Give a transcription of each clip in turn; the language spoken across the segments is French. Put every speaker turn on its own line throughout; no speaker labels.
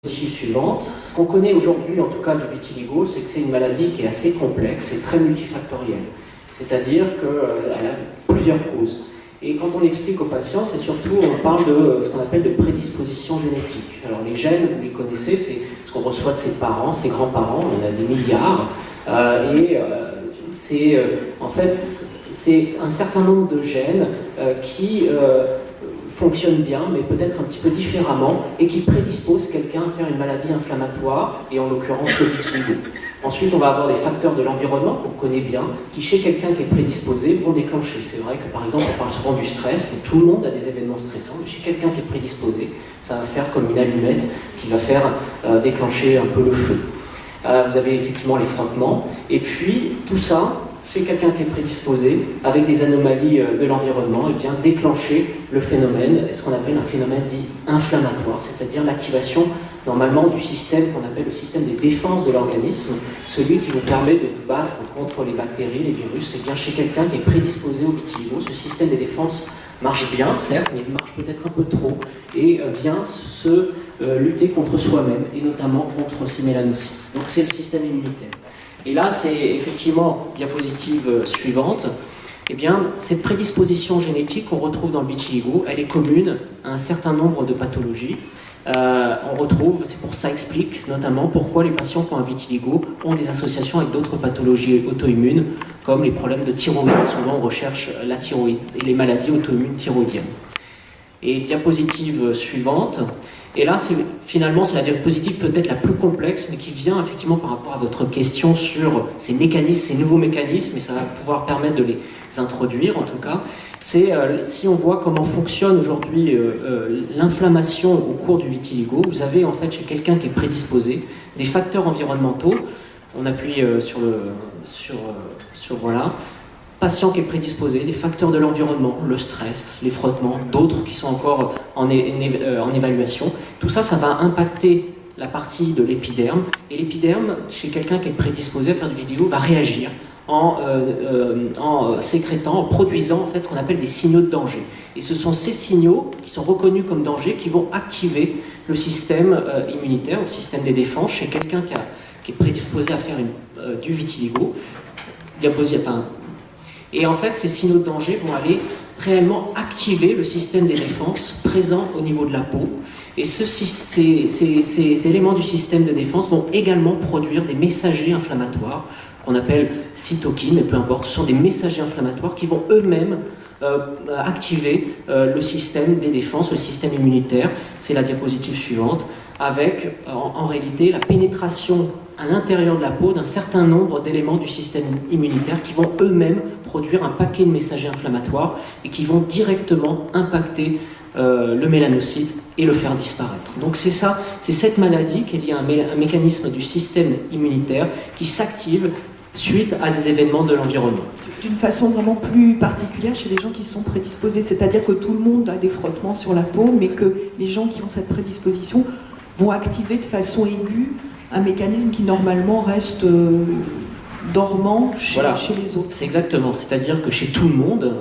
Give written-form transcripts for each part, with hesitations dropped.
Suivante. Ce qu'on connaît aujourd'hui, en tout cas du vitiligo, c'est que c'est une maladie qui est assez complexe et très multifactorielle. C'est-à-dire qu'elle a plusieurs causes. Et quand on explique aux patients, c'est surtout, on parle de ce qu'on appelle de prédisposition génétique. Alors les gènes, vous les connaissez, c'est ce qu'on reçoit de ses parents, ses grands-parents, il y en a des milliards. En fait, c'est un certain nombre de gènes qui fonctionnent bien, mais peut-être un petit peu différemment, et qui prédisposent quelqu'un à faire une maladie inflammatoire, et en l'occurrence le vitiligo. Ensuite, on va avoir des facteurs de l'environnement qu'on connaît bien, qui chez quelqu'un qui est prédisposé vont déclencher. C'est vrai que par exemple, on parle souvent du stress, et tout le monde a des événements stressants, mais chez quelqu'un qui est prédisposé, ça va faire comme une allumette qui va faire déclencher un peu le feu. Vous avez effectivement les frottements, et puis tout ça, chez quelqu'un qui est prédisposé, avec des anomalies de l'environnement, et bien déclencher le phénomène, ce qu'on appelle un phénomène dit inflammatoire, c'est-à-dire l'activation normalement du système qu'on appelle le système des défenses de l'organisme, celui qui vous permet de vous battre contre les bactéries, les virus. C'est bien chez quelqu'un qui est prédisposé au vitiligo, ce système des défenses marche bien, certes, mais il marche peut-être un peu trop, et vient se lutter contre soi-même, et notamment contre ses mélanocytes. Donc c'est le système immunitaire. Et là, c'est effectivement, diapositive suivante, eh bien, cette prédisposition génétique qu'on retrouve dans le vitiligo, elle est commune à un certain nombre de pathologies. On retrouve, c'est pour ça explique notamment pourquoi les patients qui ont un vitiligo ont des associations avec d'autres pathologies auto-immunes, comme les problèmes de thyroïde. Souvent, on recherche la thyroïde et les maladies auto-immunes thyroïdiennes. Et diapositive suivante. Et là, finalement, c'est la diapositive peut-être la plus complexe, mais qui vient effectivement par rapport à votre question sur ces mécanismes, ces nouveaux mécanismes, et ça va pouvoir permettre de les introduire en tout cas. C'est si on voit comment fonctionne aujourd'hui l'inflammation au cours du vitiligo, vous avez en fait chez quelqu'un qui est prédisposé des facteurs environnementaux. On appuie sur voilà. Patient qui est prédisposé, des facteurs de l'environnement, le stress, les frottements, d'autres qui sont encore en évaluation. Tout ça, ça va impacter la partie de l'épiderme. Et l'épiderme, chez quelqu'un qui est prédisposé à faire du vitiligo, va réagir en sécrétant, en produisant en fait ce qu'on appelle des signaux de danger. Et ce sont ces signaux qui sont reconnus comme danger qui vont activer le système immunitaire, le système des défenses chez quelqu'un qui est prédisposé à faire du vitiligo. Et en fait, ces signaux de danger vont aller réellement activer le système des défenses présent au niveau de la peau. Et ces éléments du système de défense vont également produire des messagers inflammatoires qu'on appelle cytokines, mais peu importe, ce sont des messagers inflammatoires qui vont eux-mêmes activer le système des défenses, le système immunitaire. C'est la diapositive suivante, avec en réalité la pénétration à l'intérieur de la peau d'un certain nombre d'éléments du système immunitaire qui vont eux-mêmes produire un paquet de messagers inflammatoires et qui vont directement impacter le mélanocyte et le faire disparaître. Donc c'est ça, c'est cette maladie qui est liée à un mécanisme du système immunitaire qui s'active suite à des événements de l'environnement.
D'une façon vraiment plus particulière chez les gens qui sont prédisposés, c'est-à-dire que tout le monde a des frottements sur la peau, mais que les gens qui ont cette prédisposition vont activer de façon aiguë un mécanisme qui normalement reste dormant chez les autres.
C'est exactement, c'est-à-dire que chez tout le monde,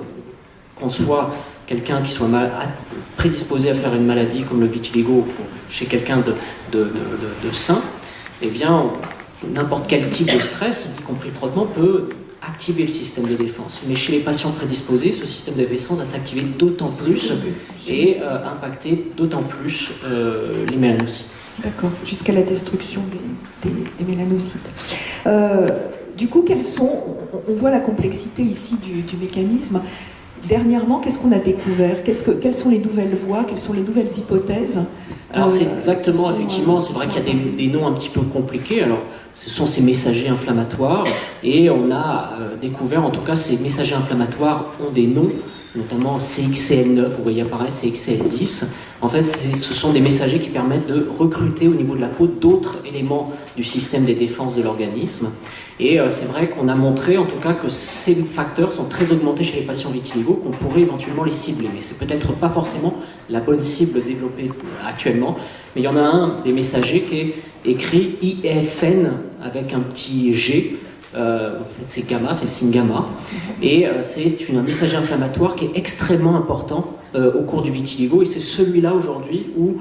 qu'on soit quelqu'un qui soit prédisposé à faire une maladie comme le vitiligo, chez quelqu'un de sain, eh bien, n'importe quel type de stress, y compris le frottement, peut activer le système de défense. Mais chez les patients prédisposés, ce système de défense va s'activer d'autant plus et impacter d'autant plus les mélanocytes.
D'accord, jusqu'à la destruction des mélanocytes. Du coup, on voit la complexité ici du mécanisme. Dernièrement, qu'est-ce qu'on a découvert ? Quelles sont les nouvelles voies ? Quelles sont les nouvelles hypothèses ?
Alors c'est exactement, effectivement, c'est vrai qu'il y a des noms un petit peu compliqués. Alors ce sont ces messagers inflammatoires et on a découvert, en tout cas, ces messagers inflammatoires ont des noms, notamment CXCL9, vous voyez apparaître CXCL10. En fait, ce sont des messagers qui permettent de recruter au niveau de la peau d'autres éléments du système des défenses de l'organisme. Et c'est vrai qu'on a montré, en tout cas, que ces facteurs sont très augmentés chez les patients vitiligo, qu'on pourrait éventuellement les cibler. Mais c'est peut-être pas forcément la bonne cible développée actuellement. Mais il y en a un des messagers qui est écrit IFN avec un petit G. en fait c'est gamma, c'est le signe gamma, et c'est un messager inflammatoire qui est extrêmement important au cours du vitiligo, et c'est celui-là aujourd'hui où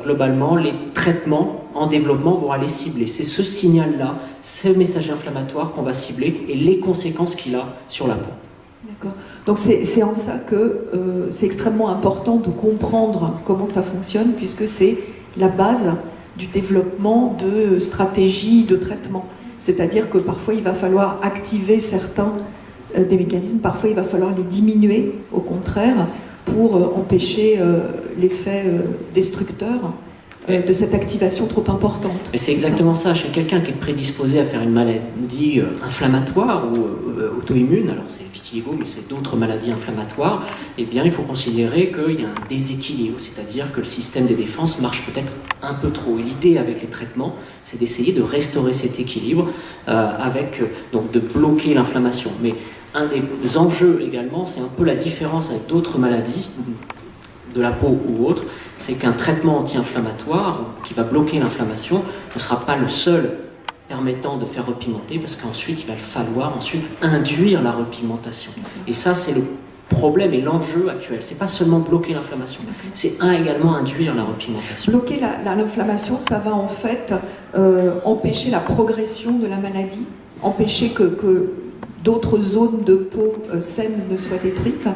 globalement les traitements en développement vont aller cibler. C'est ce signal-là, ce messager inflammatoire qu'on va cibler et les conséquences qu'il a sur la peau.
D'accord. Donc c'est en ça que c'est extrêmement important de comprendre comment ça fonctionne, puisque c'est la base du développement de stratégies de traitement. C'est-à-dire que parfois il va falloir activer certains des mécanismes, parfois il va falloir les diminuer, au contraire, pour empêcher l'effet destructeur de cette activation trop importante.
Et c'est exactement ça. Chez quelqu'un qui est prédisposé à faire une maladie inflammatoire ou auto-immune, alors c'est le vitiligo, mais c'est d'autres maladies inflammatoires, eh bien il faut considérer qu'il y a un déséquilibre, c'est-à-dire que le système des défenses marche peut-être un peu trop. Et l'idée avec les traitements, c'est d'essayer de restaurer cet équilibre, donc de bloquer l'inflammation. Mais un des enjeux également, c'est un peu la différence avec d'autres maladies, de la peau ou autre, c'est qu'un traitement anti-inflammatoire qui va bloquer l'inflammation ne sera pas le seul permettant de faire repigmenter, parce qu'ensuite il va falloir induire la repigmentation. Et ça c'est le problème et l'enjeu actuel. C'est pas seulement bloquer l'inflammation, c'est également induire la repigmentation.
Bloquer l'inflammation, ça va en fait empêcher la progression de la maladie, empêcher que d'autres zones de peau saines ne soient détruites.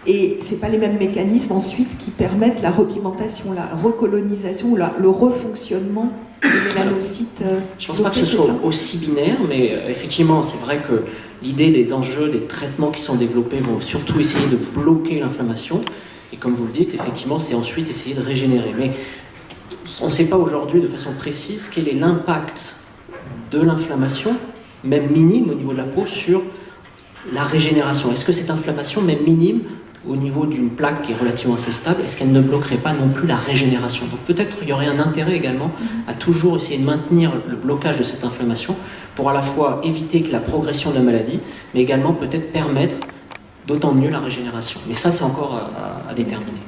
Et ce n'est pas les mêmes mécanismes ensuite qui permettent la repigmentation, la recolonisation, le refonctionnement des mélanocytes.
Je ne pense pas que ce soit aussi binaire, mais effectivement, c'est vrai que l'idée des enjeux, des traitements qui sont développés vont surtout essayer de bloquer l'inflammation. Et comme vous le dites, effectivement, c'est ensuite essayer de régénérer. Mais on ne sait pas aujourd'hui de façon précise quel est l'impact de l'inflammation, même minime au niveau de la peau, sur la régénération. Est-ce que cette inflammation, même minime, au niveau d'une plaque qui est relativement assez stable, est-ce qu'elle ne bloquerait pas non plus la régénération? Donc peut-être il y aurait un intérêt également à toujours essayer de maintenir le blocage de cette inflammation pour à la fois éviter que la progression de la maladie, mais également peut-être permettre d'autant mieux la régénération. Mais ça, c'est encore à déterminer.